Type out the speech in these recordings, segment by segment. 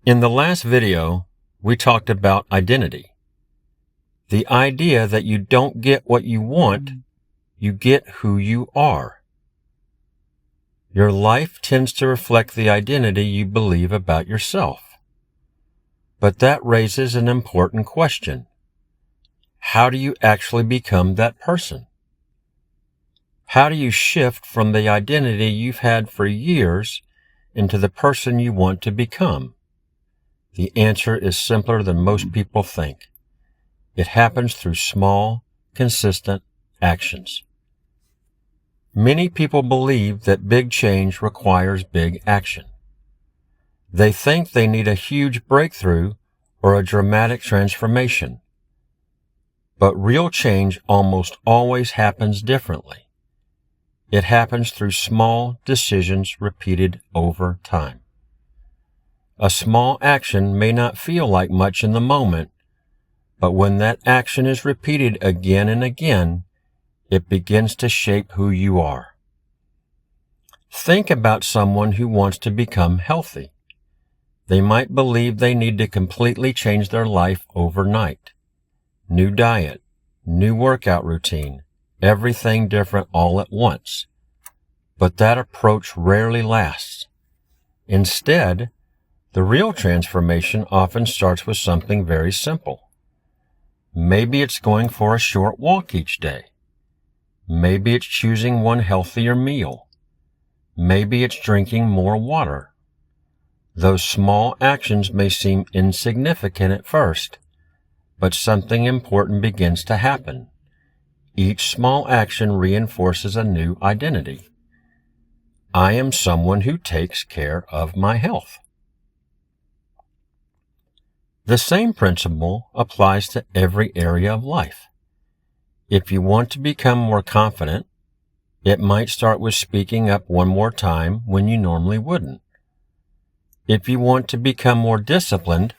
In the last video, we talked about identity. The idea that you don't get what you want, you get who you are. Your life tends to reflect the identity you believe about yourself. But that raises an important question. How do you actually become that person? How do you shift from the identity you've had for years into the person you want to become? The answer is simpler than most people think. It happens through small, consistent actions. Many people believe that big change requires big action. They think they need a huge breakthrough or a dramatic transformation. But real change almost always happens differently. It happens through small decisions repeated over time. A small action may not feel like much in the moment, but when that action is repeated again and again, it begins to shape who you are. Think about someone who wants to become healthy. They might believe they need to completely change their life overnight. New diet, new workout routine, everything different all at once. But that approach rarely lasts. Instead, the real transformation often starts with something very simple. Maybe it's going for a short walk each day. Maybe it's choosing one healthier meal. Maybe it's drinking more water. Those small actions may seem insignificant at first, but something important begins to happen. Each small action reinforces a new identity. I am someone who takes care of my health. The same principle applies to every area of life. If you want to become more confident, it might start with speaking up one more time when you normally wouldn't. If you want to become more disciplined,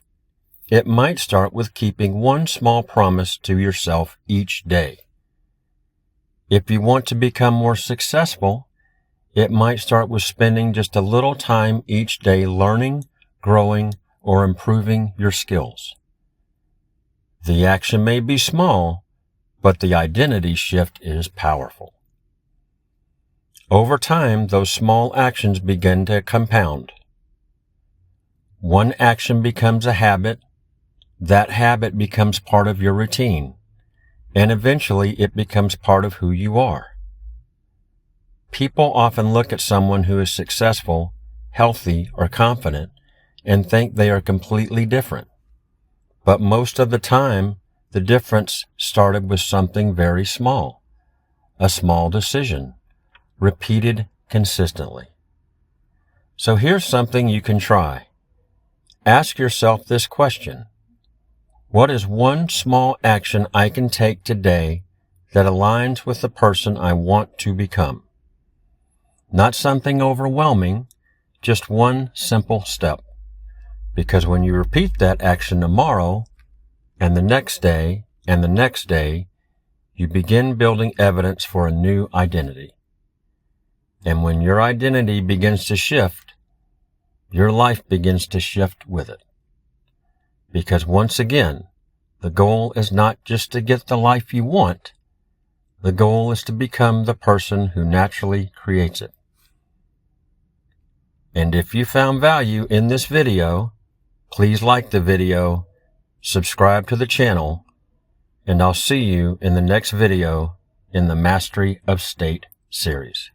it might start with keeping one small promise to yourself each day. If you want to become more successful, it might start with spending just a little time each day learning, growing, or improving your skills. The action may be small, but the identity shift is powerful. Over time, those small actions begin to compound. One action becomes a habit, that habit becomes part of your routine, and eventually it becomes part of who you are. People often look at someone who is successful, healthy, or confident and think they are completely different. But most of the time, the difference started with something very small, a small decision, repeated consistently. So here's something you can try. Ask yourself this question. What is one small action I can take today that aligns with the person I want to become? Not something overwhelming, just one simple step. Because when you repeat that action tomorrow, and the next day, and the next day, you begin building evidence for a new identity. And when your identity begins to shift, your life begins to shift with it. Because once again, the goal is not just to get the life you want. The goal is to become the person who naturally creates it. And if you found value in this video, please like the video, subscribe to the channel, and I'll see you in the next video in the Mastery of State series.